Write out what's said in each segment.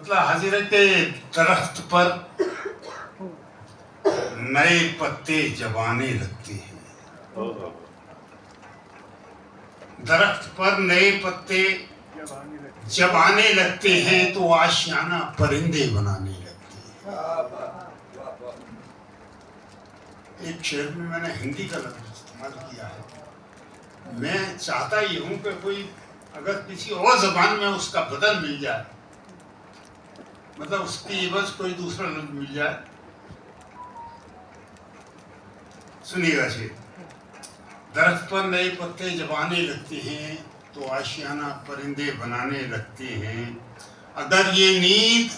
मतलब हजरत दरख्त पर नए पत्ते जबाने लगते हैं। दरख्त पर नए पत्ते जब आने लगते हैं तो आशियाना परिंदे बनाने लगते हैं। एक शेर में मैंने हिंदी का लफ्ज इस्तेमाल किया है। मैं चाहता ही हूं कि कोई अगर किसी और जबान में उसका बदल मिल जाए, मतलब उसकी एवज कोई दूसरा लफ्ज मिल जाए। सुनिएगा शेर। दरख्त पर नए पत्ते जब आने लगते हैं तो आशियाना परिंदे बनाने लगते हैं। अगर ये नींद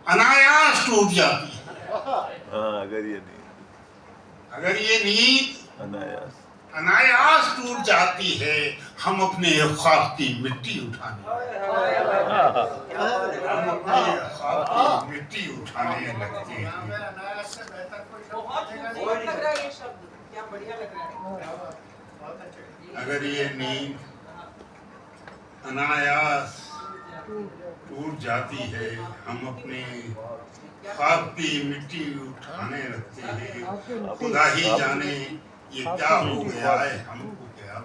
अनायास टूट जाती है, अगर ये नींद अनायास टूट जाती है, हम अपने ख्वाब की मिट्टी उठाने लगते हैं। अगर ये नींद अनायास टूट जाती है, हम अपने ख्वाब की मिट्टी उठाने लगते हैं। खुदा ही जाने ये क्या हो गया है हमको, क्या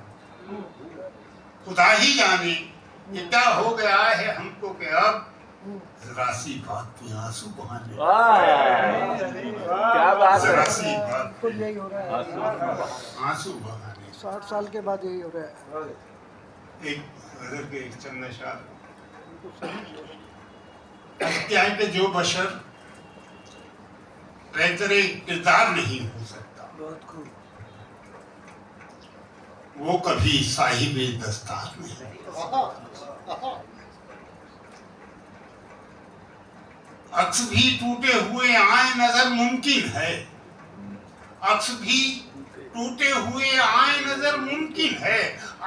खुदा ही जाने ये क्या हो गया है हमको, क्या अब जरा सी बात पे आंसू बहाने, जरा सी बात पे आंसू बहाने। 60 साल के बाद यही हो रहा है। एक गजल के एक चंद अशआर क्या है कि जो बशर बेहतरे किरदार नहीं हो सकता, वो कभी साहिबे दस्तार नहीं। अक्स भी टूटे हुए आए नजर मुमकिन है, अक्स भी टूटे हुए आए नजर मुमकिन है,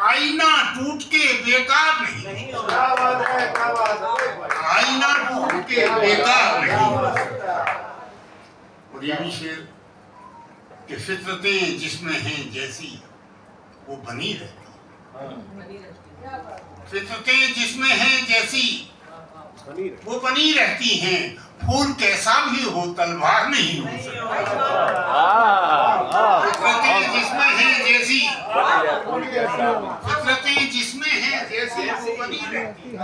आईना टूट के बेकार नहीं, आईना टूट के बेकार नहीं। और ये भी शेर कि फितरतें जिसमें हैं जैसी वो बनी रहती, फितरतें जिसमें हैं जैसी वो बनी रहती हैं। फूल कैसा भी हो तलवार नहीं हो सकता। फितरतें जिसमें हैं जैसी, फितरतें जिसमें हैं जैसी वो बनी रहती हैं।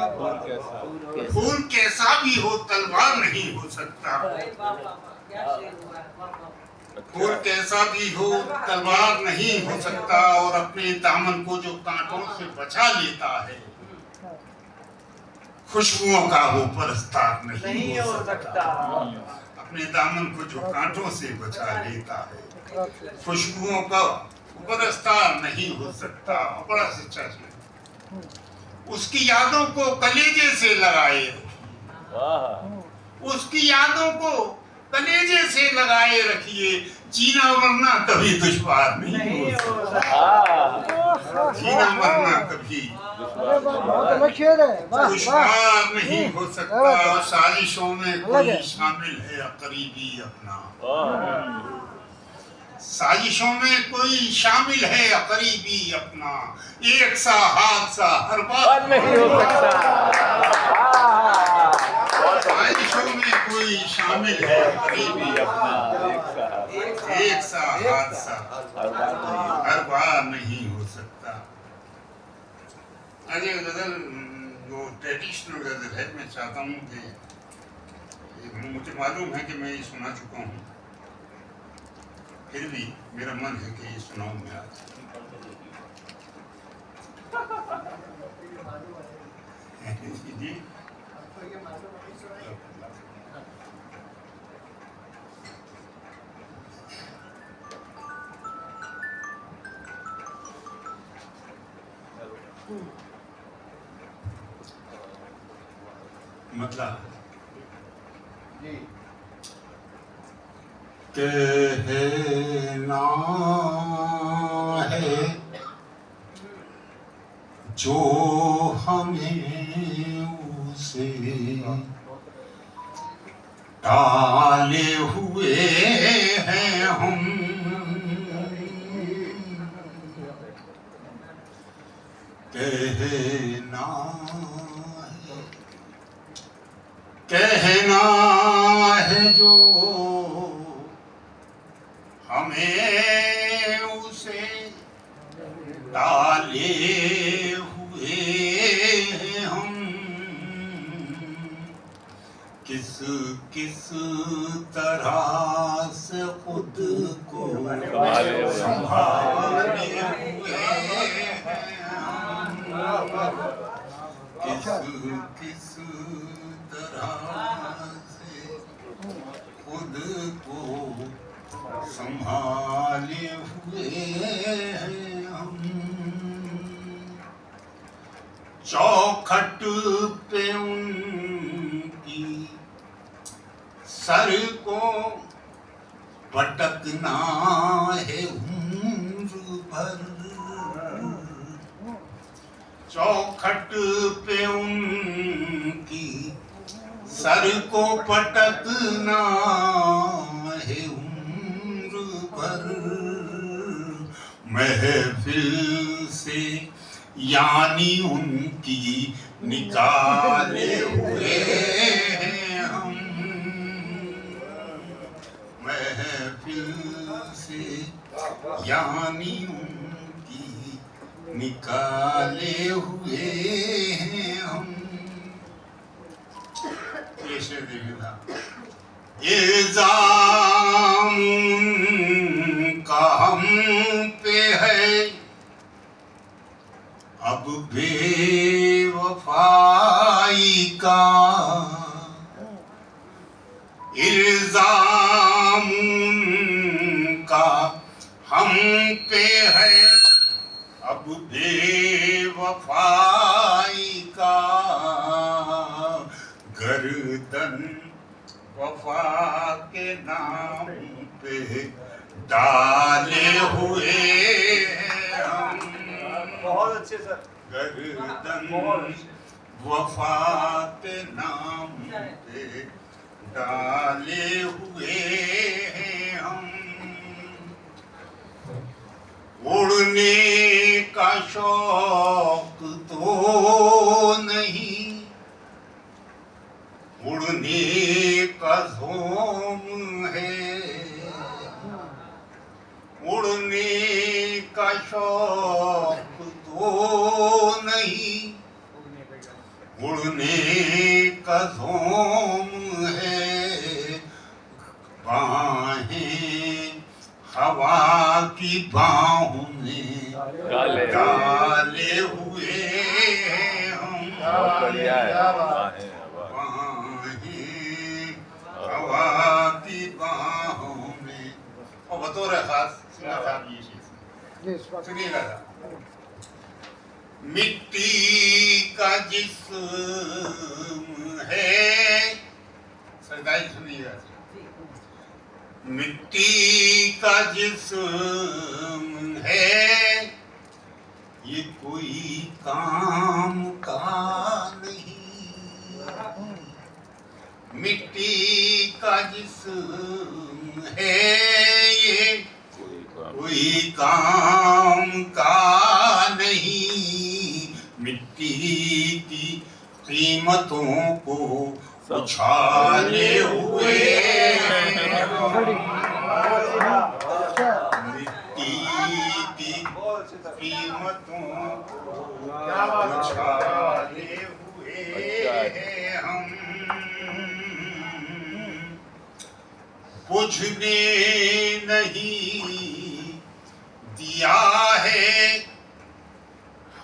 फूल कैसा भी हो तलवार नहीं हो सकता। फूल कैसा भी हो तलवार नहीं हो सकता। और अपने दामन को जो कांटों से बचा लेता है, खुशबुओं का वो परस्तार नहीं हो सकता। अपने दामन को जो कांटों से बचा लेता है, खुशबुओं का परस्तार नहीं हो सकता। बड़ा सच्चा शेर। उसकी यादों को कलेजे से लगाए, उसकी यादों को कलेजे से लगाए रखिए। जीना मरना कभी दुश्वार नहीं हो सकता, जीना मरना कभी दुश्वार नहीं हो सकता। साजिशों में कोई शामिल है करीबी अपना, साजिशों में कोई शामिल है करीबी अपना। एक सा हादसा हर बार नहीं हो सकता। साजिशों में कोई शामिल है करीबी अपना, एक सा हादसा हर बार नहीं हो सकता। आज गजल वो ट्रेडिशनल गजल है। मैं चाहता हूँ कि मुझे मालूम है कि मैं ये सुना चुका हूँ, फिर भी मेरा मन है कि ये सुनाऊं मैं आज। जी मतलब कहना है जो हमें उसे टाले हुए हैं हम, कहना कहना है जो हमें उसे डाले हुए हम, किस किस तरह से खुद को संभाले हुए हम, किस किस तरह से खुद को संभाले हुए हम। चौखट पे उनकी सर को पटकना है उम्र भर, चौखट पे उनकी सर को पटकना है उम्र भर, महफिल से यानी उनकी निकाले हुए हम, महफिल से यानी उनकी निकाले हुए हम। ऐसे देखना इल्जाम का हम पे है अब बेवफाई का, इल्जाम का हम पे है अब बेवफाई का, गर्दन वफा के नाम पे डाले हुए हम, बहुत अच्छे सर, गर्दन वफा के नाम पे डाले हुए हम। उड़ने का शौक तो नहीं, उड़ने का धूम है, उड़ने का शौक तो नहीं, उड़ने का धूम है, बाहें हवा की बाहों में डाले हुए हम, बढ़िया है, बाहें हवा की बाहों में। और बतौर खास साहब ये चीज जी इस वक्त सुनिएगा, मिट्टी का जिस्म है, सरदाई सुनिएगा, मिट्टी का जिस्म है, ये कोई काम का नहीं, मिट्टी का जिस्म है, ये कोई काम का नहीं, मिट्टी की कीमतों को उछाले हुए मिट्टी की कीमतों को उछाले हुए हम, बुझने नहीं दिया है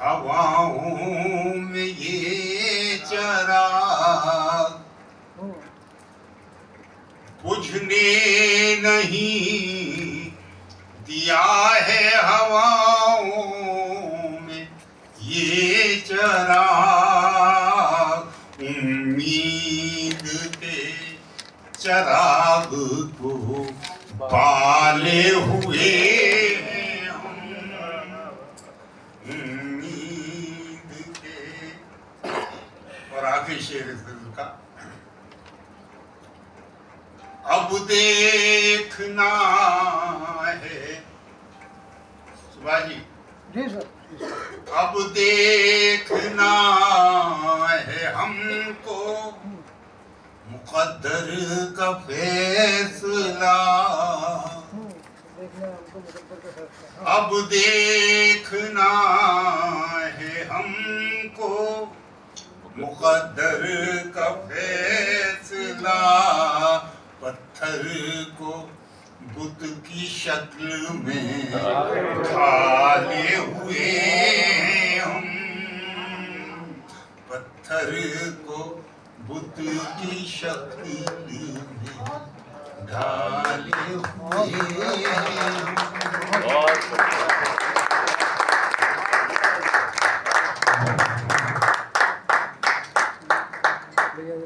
हवाओं में ये चिराग, बुझने नहीं दिया है हवाओं में ये चिराग, उम्मीद के चिराग को पाले हुए हम, उम्मीद के। और आखिरी शेर का, अब देखना है सुभाष जी, जी सर अब देखना है हमको मुकद्दर का फैसला देखना है हमको मुकद्दर का फैसला। अब देखना है हमको मुकद्दर का फैसला। पत्थर को बुत की शक्ल में ढाले हुए हम, पत्थर को बुत की शक्ल में ढाले हुए